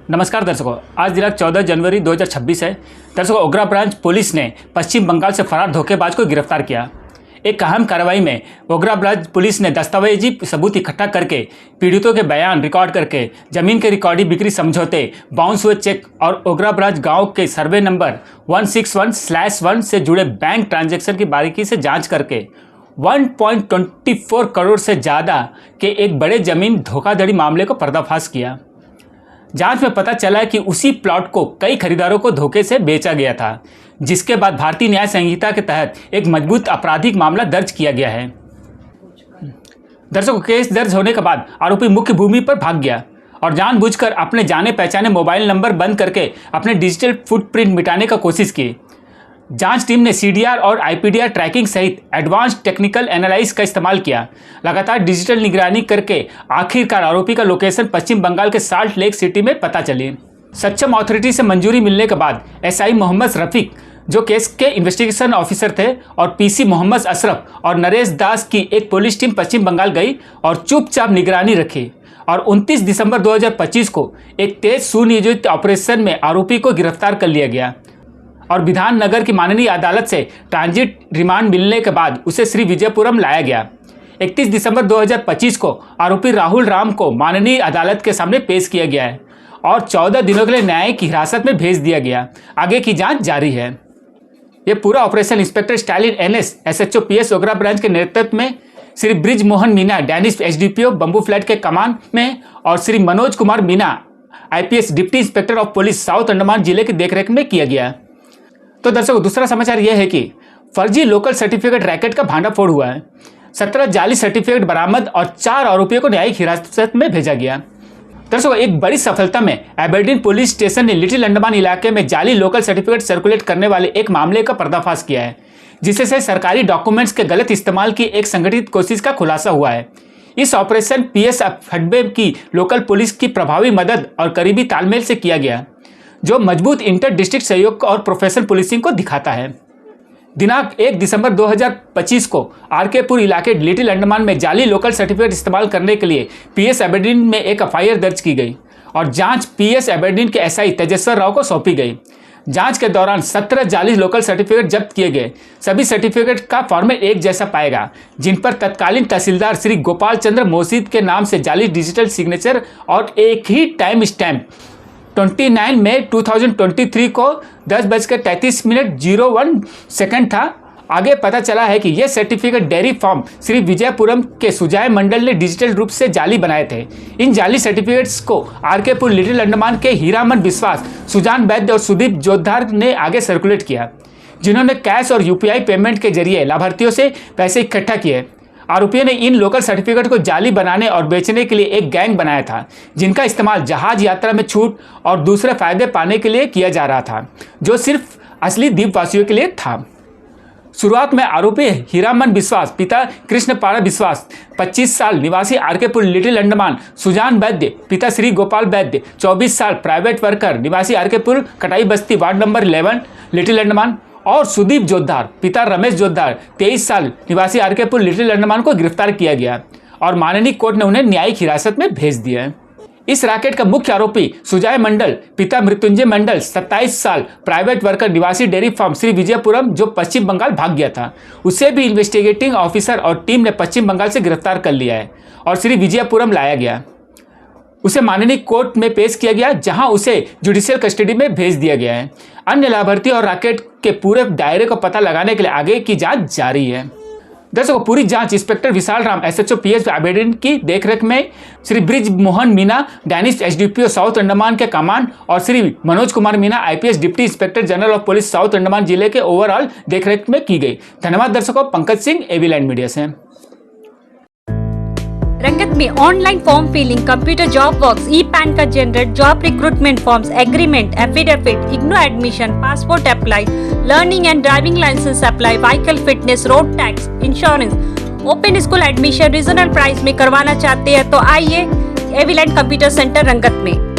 नमस्कार दर्शकों, आज दिनांक 14 जनवरी 2026 है। दर्शकों, ओगरा ब्रांच पुलिस ने पश्चिम बंगाल से फरार धोखेबाज को गिरफ्तार किया। एक अहम कार्रवाई में ओगरा ब्रांच पुलिस ने दस्तावेजी सबूत इकट्ठा करके पीड़ितों के बयान रिकॉर्ड करके जमीन के रिकॉर्डिंग बिक्री समझौते, बाउंस हुए चेक और ओगरा ब्रांच गांव के सर्वे नंबर 161/1 से जुड़े बैंक ट्रांजैक्शन की बारीकी से जांच करके 1.24 करोड़ से ज़्यादा के एक बड़े जमीन धोखाधड़ी मामले को पर्दाफाश किया। जांच में पता चला कि उसी प्लॉट को कई खरीदारों को धोखे से बेचा गया था, जिसके बाद भारतीय न्याय संहिता के तहत एक मजबूत आपराधिक मामला दर्ज किया गया है। दर्शकों, केस दर्ज होने के बाद आरोपी मुख्य भूमि पर भाग गया और जानबूझकर अपने जाने पहचाने मोबाइल नंबर बंद करके अपने डिजिटल फुटप्रिंट मिटाने का कोशिश की। जांच टीम ने सीडीआर और आईपीडीआर ट्रैकिंग सहित एडवांस टेक्निकल एनालिसिस का इस्तेमाल किया। लगातार डिजिटल निगरानी करके आखिरकार आरोपी का लोकेशन पश्चिम बंगाल के साल्ट लेक सिटी में पता चली। सक्षम अथॉरिटी से मंजूरी मिलने के बाद एसआई मोहम्मद रफीक, जो केस के इन्वेस्टिगेशन ऑफिसर थे, और पीसी मोहम्मद अशरफ और नरेश दास की एक पुलिस टीम पश्चिम बंगाल गई और चुपचाप निगरानी रखी और 29 दिसंबर 2025 को एक तेज सुनियोजित ऑपरेशन में आरोपी को गिरफ्तार कर लिया गया और विधाननगर की माननीय अदालत से ट्रांजिट रिमांड मिलने के बाद उसे श्री विजयपुरम लाया गया। 31 दिसंबर 2025 को आरोपी राहुल राम को माननीय अदालत के सामने पेश किया गया है और 14 दिनों के लिए न्यायिक हिरासत में भेज दिया गया। आगे की जांच जारी है। ये पूरा operation inspector Stalin NS SHO PS Ogra branch के नेतृत्व में श्री ब्रिज मोहन मीना डैनिश एसडीपीओ बंबू फ्लैट के कमान में और Shri Manoj Kumar Meena IPS deputy inspector of police south Andaman जिले की देखरेख में किया गया। तो दर्शकों, दूसरा समाचार यह है कि फर्जी लोकल सर्टिफिकेट रैकेट का भांडाफोड़ हुआ है। 17 जाली सर्टिफिकेट बरामद और 4 आरोपियों को न्यायिक हिरासत में भेजा गया। दर्शकों, एक बड़ी सफलता में एबरडीन पुलिस स्टेशन ने लिटिल अंडमान इलाके में जाली लोकल सर्टिफिकेट सर्कुलेट करने वाले एक मामले का पर्दाफाश किया है, जिससे सरकारी डॉक्यूमेंट्स के गलत इस्तेमाल की एक संगठित कोशिश का खुलासा हुआ है। इस ऑपरेशन पीएस हडबे की लोकल पुलिस की प्रभावी मदद और करीबी तालमेल से किया गया, जो मजबूत इंटर डिस्ट्रिक्ट सहयोग और प्रोफेशनल पुलिसिंग को दिखाता है। दिनांक 1 दिसंबर 2025 को आरकेपुर इलाके लिटिल अंडमान में जाली लोकल सर्टिफिकेट इस्तेमाल करने के लिए पीएस एबरडीन में एक एफआईआर दर्ज की गई और जांच पीएस एबरडीन के एसआई तेजेश्वर राव को सौंपी गई। जांच के दौरान 17 जाली लोकल सर्टिफिकेट जब्त किए गए। सभी सर्टिफिकेट का फॉर्मेट एक जैसा पाएगा, जिन पर तत्कालीन तहसीलदार श्री गोपाल चंद्र मोसीद के नाम से जाली डिजिटल सिग्नेचर और एक ही टाइम स्टैम्प 29 मई 2023 को 10:33:01 था। आगे पता चला है कि यह certificate dairy farm Shri Vijayapuram के सुजाय मंडल ने डिजिटल रूप से जाली बनाए थे। इन जाली सर्टिफिकेट्स को आरकेपुर लिटिल अंडमान के हीरामन विश्वास, सुजान वैद्य और सुदीप जोधार ने आगे सर्कुलेट किया, जिन्होंने कैश और यूपीआई पेमेंट के जरिए लाभार्थियों से पैसे इकट्ठा किए। आरोपियों ने इन लोकल सर्टिफिकेट को जाली बनाने और बेचने के लिए एक गैंग बनाया था, जिनका इस्तेमाल जहाज यात्रा में छूट और दूसरे फायदे पाने के लिए किया जा रहा था, जो सिर्फ असली द्वीपवासियों के लिए था। शुरुआत में आरोपी हीरामन विश्वास, पिता कृष्णपाड़ा विश्वास, 25 साल निवासी आरकेपुर लिटिल अंडमान, सुजान वैद्य, पिता श्री गोपाल वैद्य, 24 साल प्राइवेट वर्कर निवासी आरकेपुर कटाई बस्ती वार्ड नंबर 11 लिटिल अंडमान, और सुदीप जोधार, पिता रमेश जोधार, 23 साल निवासी आरकेपुर लिटिल अंडमान को गिरफ्तार किया गया और माननीय कोर्ट ने उन्हें न्यायिक हिरासत में भेज दिया है। इस रैकेट का मुख्य आरोपी सुजाय मंडल, पिता मृत्युंजय मंडल, 27 साल प्राइवेट वर्कर निवासी डेयरी फार्म श्री विजयपुरम, जो पश्चिम बंगाल भाग गया था, उसे भी इन्वेस्टिगेटिंग ऑफिसर और टीम ने पश्चिम बंगाल से गिरफ्तार कर लिया है और श्री विजयपुरम लाया गया। उसे माननीय कोर्ट में पेश किया गया, जहां उसे जुडिशियल कस्टडी में भेज दिया गया है। अन्य लाभार्थी और रैकेट के पूरे दायरे को पता लगाने के लिए आगे की जांच जारी है। दर्शकों, पूरी जांच inspector Vishal Ram SHO PS Aberdeen की देखरेख में श्री ब्रिज मोहन मीना डैनिश एसडीपीओ साउथ अंडमान के कमान और Shri Manoj Kumar Meena IPS deputy inspector general of police south Andaman जिले के ओवरऑल देखरेख में की गई। धन्यवाद दर्शकों। Pankaj Singh, AB land media से। रंगत में online form filling, computer job works, e PAN card generate, job recruitment forms, agreement, affidavit, IGNOU admission, passport apply, learning and driving licence apply, vehicle fitness, road tax, insurance, open school admission regional price में करवाना चाहते हैं तो आइए एविलैंड computer centre रंगत में।